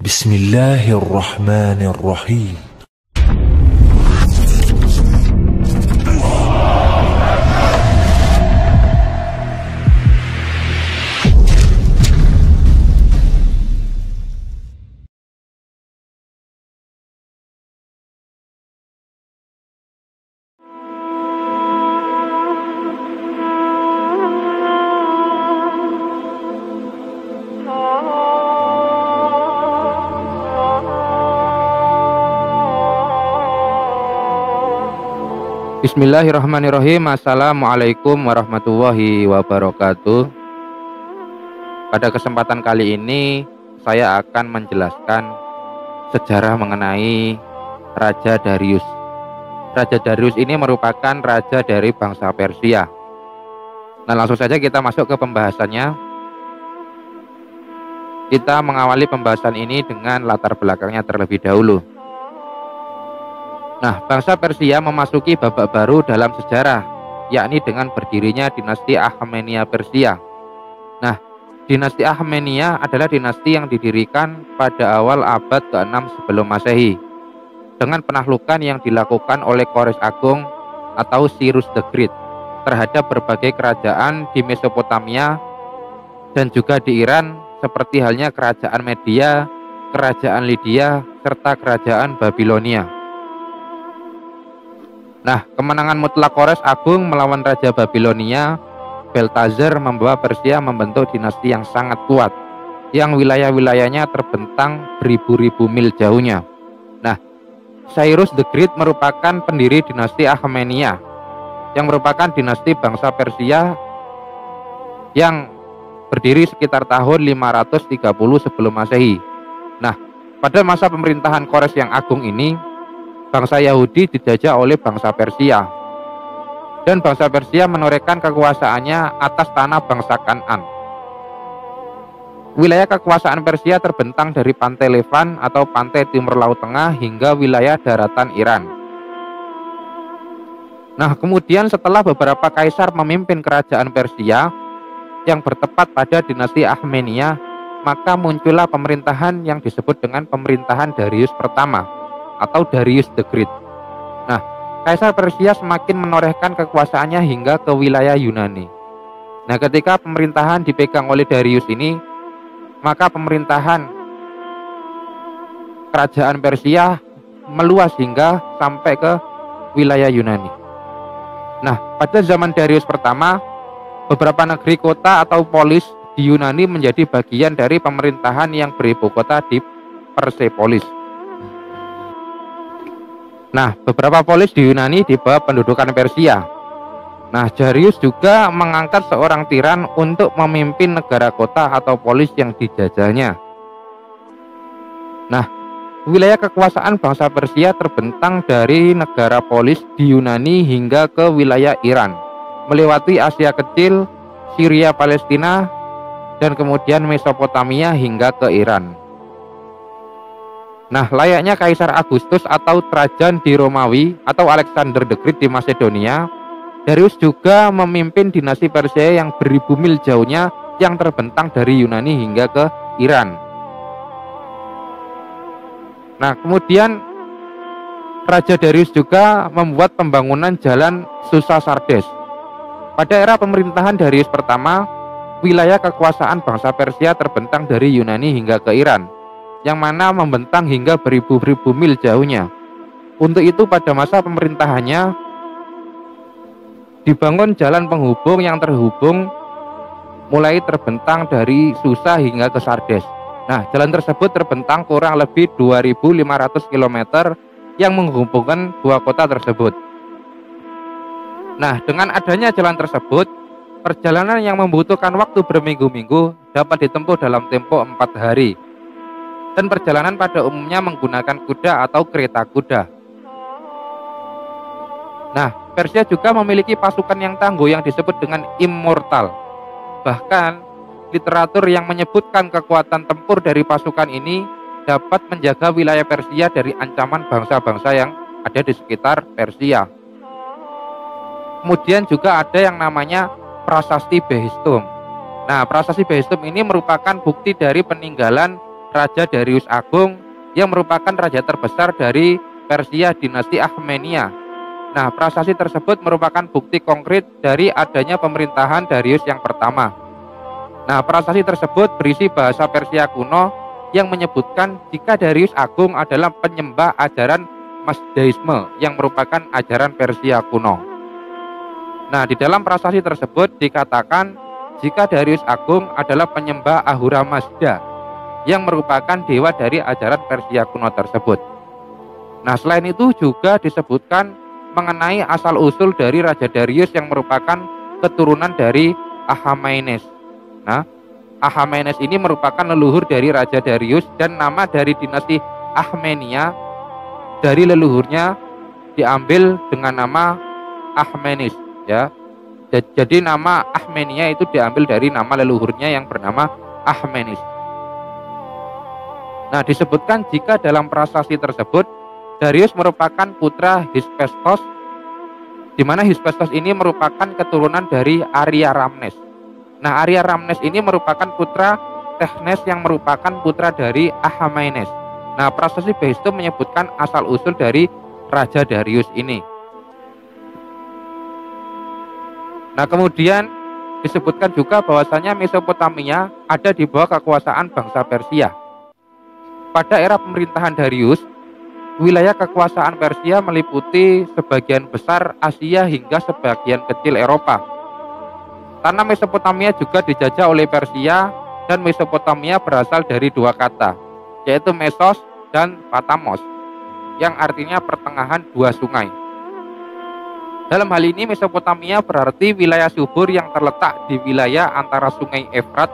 Bismillahirrahmanirrahim. Bismillahirrahmanirrahim. Assalamualaikum warahmatullahi wabarakatuh. Pada kesempatan kali ini saya akan menjelaskan sejarah mengenai Raja Darius. Raja Darius ini merupakan raja dari bangsa Persia. Nah, langsung saja kita masuk ke pembahasannya. Kita mengawali pembahasan ini dengan latar belakangnya terlebih dahulu. Nah, bangsa Persia memasuki babak baru dalam sejarah, yakni dengan berdirinya dinasti Akhemenia Persia. Nah, dinasti Akhemenia adalah dinasti yang didirikan pada awal abad ke-6 sebelum Masehi, dengan penaklukan yang dilakukan oleh Kores Agung atau Cyrus the Great terhadap berbagai kerajaan di Mesopotamia dan juga di Iran, seperti halnya kerajaan Media, kerajaan Lydia, serta kerajaan Babilonia. Nah, kemenangan mutlak Kores Agung melawan Raja Babilonia, Beltazar, membawa Persia membentuk dinasti yang sangat kuat, yang wilayah-wilayahnya terbentang beribu-ribu mil jauhnya. Nah, Cyrus the Great merupakan pendiri dinasti Akhemenia, yang merupakan dinasti bangsa Persia yang berdiri sekitar tahun 530 sebelum Masehi. Nah, pada masa pemerintahan Kores yang agung ini, bangsa Yahudi dijajah oleh bangsa Persia, dan bangsa Persia menorehkan kekuasaannya atas tanah bangsa Kan'an. Wilayah kekuasaan Persia terbentang dari pantai Levan atau pantai timur Laut Tengah hingga wilayah daratan Iran. Nah, kemudian setelah beberapa kaisar memimpin kerajaan Persia yang bertepat pada dinasti Akhemenia, maka muncullah pemerintahan yang disebut dengan pemerintahan Darius pertama atau Darius the Great. Nah, Kaisar Persia semakin menorehkan kekuasaannya hingga ke wilayah Yunani. Nah, ketika pemerintahan dipegang oleh Darius ini, maka pemerintahan kerajaan Persia meluas hingga sampai ke wilayah Yunani. Nah, pada zaman Darius pertama, beberapa negeri kota atau polis di Yunani menjadi bagian dari pemerintahan yang beribu kota di Persepolis. Nah, beberapa polis di Yunani di bawah pendudukan Persia. Nah, Darius juga mengangkat seorang tiran untuk memimpin negara kota atau polis yang dijajahnya. Nah, wilayah kekuasaan bangsa Persia terbentang dari negara polis di Yunani hingga ke wilayah Iran, melewati Asia Kecil, Syria, Palestina, dan kemudian Mesopotamia hingga ke Iran. Nah, layaknya Kaisar Agustus atau Trajan di Romawi atau Alexander the Great di Macedonia, Darius juga memimpin dinasti Persia yang beribu mil jauhnya yang terbentang dari Yunani hingga ke Iran. Nah, kemudian Raja Darius juga membuat pembangunan jalan Susa Sardes. Pada era pemerintahan Darius pertama, wilayah kekuasaan bangsa Persia terbentang dari Yunani hingga ke Iran, yang mana membentang hingga beribu-ribu mil jauhnya. Untuk itu pada masa pemerintahannya dibangun jalan penghubung yang terhubung mulai terbentang dari Susa hingga ke Sardes. Nah, jalan tersebut terbentang kurang lebih 2.500 km yang menghubungkan dua kota tersebut. Nah, dengan adanya jalan tersebut, perjalanan yang membutuhkan waktu berminggu-minggu dapat ditempuh dalam tempo 4 hari. Dan perjalanan pada umumnya menggunakan kuda atau kereta kuda. Nah, Persia juga memiliki pasukan yang tangguh yang disebut dengan immortal. Bahkan, literatur yang menyebutkan kekuatan tempur dari pasukan ini dapat menjaga wilayah Persia dari ancaman bangsa-bangsa yang ada di sekitar Persia. Kemudian juga ada yang namanya Prasasti Behestum. Nah, Prasasti Behestum ini merupakan bukti dari peninggalan Raja Darius Agung yang merupakan raja terbesar dari Persia dinasti Akhemenia. Nah, prasasti tersebut merupakan bukti konkret dari adanya pemerintahan Darius yang pertama. Nah, prasasti tersebut berisi bahasa Persia kuno yang menyebutkan jika Darius Agung adalah penyembah ajaran Mazdaisme yang merupakan ajaran Persia kuno. Nah, di dalam prasasti tersebut dikatakan jika Darius Agung adalah penyembah Ahura Mazda yang merupakan dewa dari ajaran Persia kuno tersebut. Nah, selain itu juga disebutkan mengenai asal-usul dari Raja Darius yang merupakan keturunan dari Akhamenes. Nah, Akhamenes ini merupakan leluhur dari Raja Darius dan nama dari dinasti Akhemenia dari leluhurnya diambil dengan nama Akhamenes, ya. Jadi nama Akhemenia itu diambil dari nama leluhurnya yang bernama Akhamenes. Nah, disebutkan jika dalam prasasti tersebut Darius merupakan putra Hyspaostos, di mana Hyspaostos ini merupakan keturunan dari Arya Ramnes. Nah, Arya Ramnes ini merupakan putra Technes yang merupakan putra dari Akhamenes. Nah, prasasti Behistun menyebutkan asal-usul dari Raja Darius ini. Nah, kemudian disebutkan juga bahwasanya Mesopotamia ada di bawah kekuasaan bangsa Persia. Pada era pemerintahan Darius, wilayah kekuasaan Persia meliputi sebagian besar Asia hingga sebagian kecil Eropa. Tanah Mesopotamia juga dijajah oleh Persia dan Mesopotamia berasal dari dua kata, yaitu Mesos dan Patamos, yang artinya pertengahan dua sungai. Dalam hal ini Mesopotamia berarti wilayah subur yang terletak di wilayah antara sungai Efrat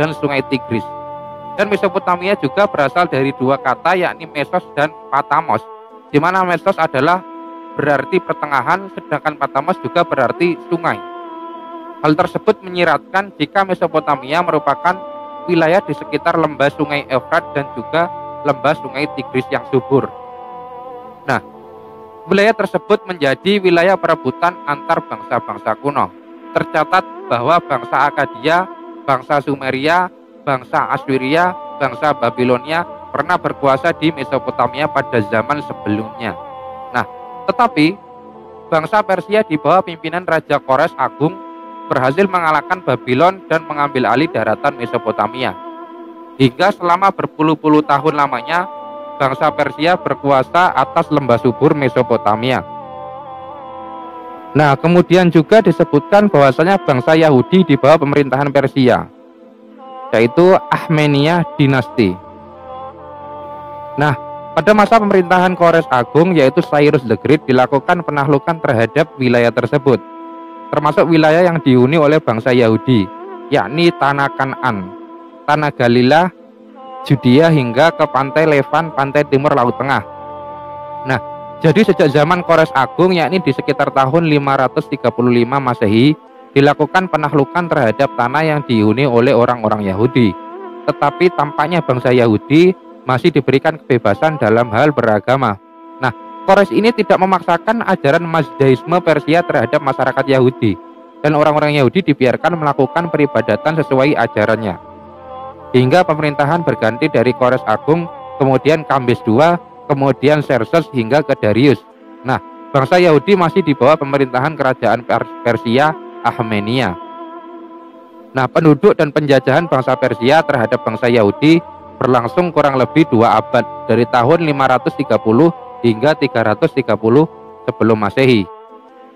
dan sungai Tigris. Dan Mesopotamia juga berasal dari dua kata yakni Mesos dan Patamos, di mana Mesos adalah berarti pertengahan sedangkan Patamos juga berarti sungai. Hal tersebut menyiratkan jika Mesopotamia merupakan wilayah di sekitar lembah sungai Efrat dan juga lembah sungai Tigris yang subur. Nah, wilayah tersebut menjadi wilayah perebutan antar bangsa-bangsa kuno. Tercatat bahwa bangsa Akadia, bangsa Sumeria, bangsa Assyria, bangsa Babilonia pernah berkuasa di Mesopotamia pada zaman sebelumnya. Nah, tetapi bangsa Persia di bawah pimpinan Raja Kores Agung berhasil mengalahkan Babylon dan mengambil alih daratan Mesopotamia. Hingga selama berpuluh-puluh tahun lamanya, bangsa Persia berkuasa atas lembah subur Mesopotamia. Nah, kemudian juga disebutkan bahwasanya bangsa Yahudi di bawah pemerintahan Persia, yaitu Akhemenia dinasti. Nah, pada masa pemerintahan Kores Agung yaitu Cyrus the Great dilakukan penaklukan terhadap wilayah tersebut, termasuk wilayah yang dihuni oleh bangsa Yahudi, yakni tanah Kanaan, tanah Galilea, Judea hingga ke pantai Levan, pantai timur Laut Tengah. Nah, jadi sejak zaman Kores Agung yakni di sekitar tahun 535 Masehi dilakukan penaklukan terhadap tanah yang dihuni oleh orang-orang Yahudi. Tetapi tampaknya bangsa Yahudi masih diberikan kebebasan dalam hal beragama. Nah, Kores ini tidak memaksakan ajaran Mazdaisme Persia terhadap masyarakat Yahudi, dan orang-orang Yahudi dibiarkan melakukan peribadatan sesuai ajarannya. Hingga pemerintahan berganti dari Kores Agung, kemudian Kambises II, kemudian Xerxes hingga ke Darius. Nah, bangsa Yahudi masih di bawah pemerintahan kerajaan Persia Akhemenia. Nah, penduduk dan penjajahan bangsa Persia terhadap bangsa Yahudi berlangsung kurang lebih 2 abad, dari tahun 530 hingga 330 sebelum Masehi.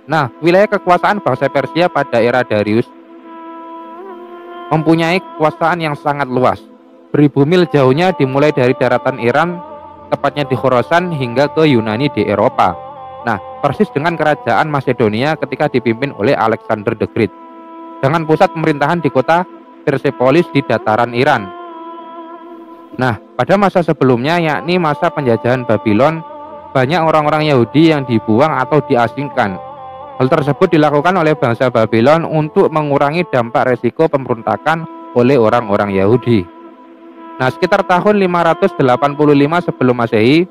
Nah, wilayah kekuasaan bangsa Persia pada era Darius mempunyai kekuasaan yang sangat luas. Beribu mil jauhnya dimulai dari daratan Iran, tepatnya di Khorasan, hingga ke Yunani di Eropa. Nah, persis dengan kerajaan Macedonia ketika dipimpin oleh Alexander the Great, dengan pusat pemerintahan di kota Persepolis di dataran Iran. Nah, pada masa sebelumnya yakni masa penjajahan Babylon, banyak orang-orang Yahudi yang dibuang atau diasingkan. Hal tersebut dilakukan oleh bangsa Babylon untuk mengurangi dampak resiko pemberontakan oleh orang-orang Yahudi. Nah, sekitar tahun 585 sebelum Masehi,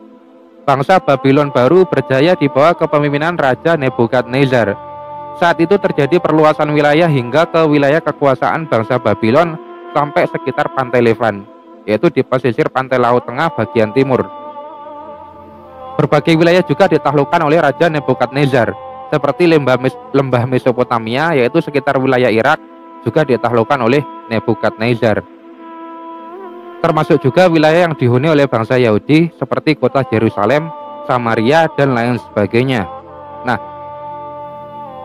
bangsa Babylon baru berjaya di bawah kepemimpinan Raja Nebukadnezar. Saat itu terjadi perluasan wilayah hingga ke wilayah kekuasaan bangsa Babylon sampai sekitar pantai Levan. yaitu di pesisir pantai Laut Tengah bagian timur. Berbagai wilayah juga ditaklukkan oleh Raja Nebukadnezar, seperti lembah Mesopotamia, yaitu sekitar wilayah Irak, juga ditaklukkan oleh Nebukadnezar. Termasuk juga wilayah yang dihuni oleh bangsa Yahudi, seperti kota Yerusalem, Samaria, dan lain sebagainya. Nah,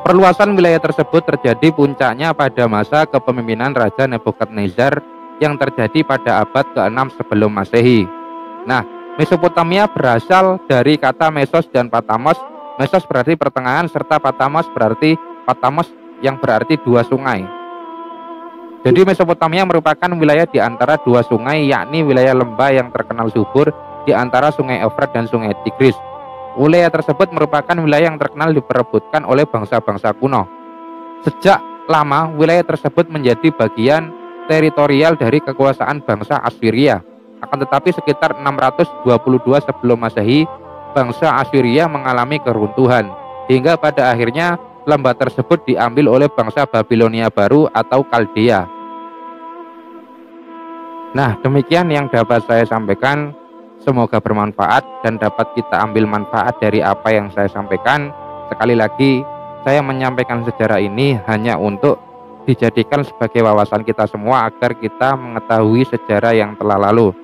perluasan wilayah tersebut terjadi puncaknya pada masa kepemimpinan Raja Nebukadnezar yang terjadi pada abad ke-6 sebelum Masehi. Nah, Mesopotamia berasal dari kata Mesos dan Patamos. Mesos berarti pertengahan, serta Patamos berarti Patamos yang berarti dua sungai. Jadi Mesopotamia merupakan wilayah di antara dua sungai, yakni wilayah lembah yang terkenal subur di antara sungai Efrat dan sungai Tigris. Wilayah tersebut merupakan wilayah yang terkenal diperebutkan oleh bangsa-bangsa kuno. Sejak lama, wilayah tersebut menjadi bagian teritorial dari kekuasaan bangsa Assyria. Akan tetapi sekitar 622 sebelum Masehi, bangsa Assyria mengalami keruntuhan, hingga pada akhirnya lembah tersebut diambil oleh bangsa Babilonia baru atau Kaldea. Nah, demikian yang dapat saya sampaikan. Semoga bermanfaat dan dapat kita ambil manfaat dari apa yang saya sampaikan. Sekali lagi, saya menyampaikan sejarah ini hanya untuk dijadikan sebagai wawasan kita semua agar kita mengetahui sejarah yang telah lalu.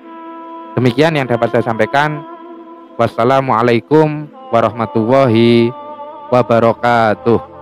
Demikian yang dapat saya sampaikan. Wassalamualaikum warahmatullahi wabarakatuh.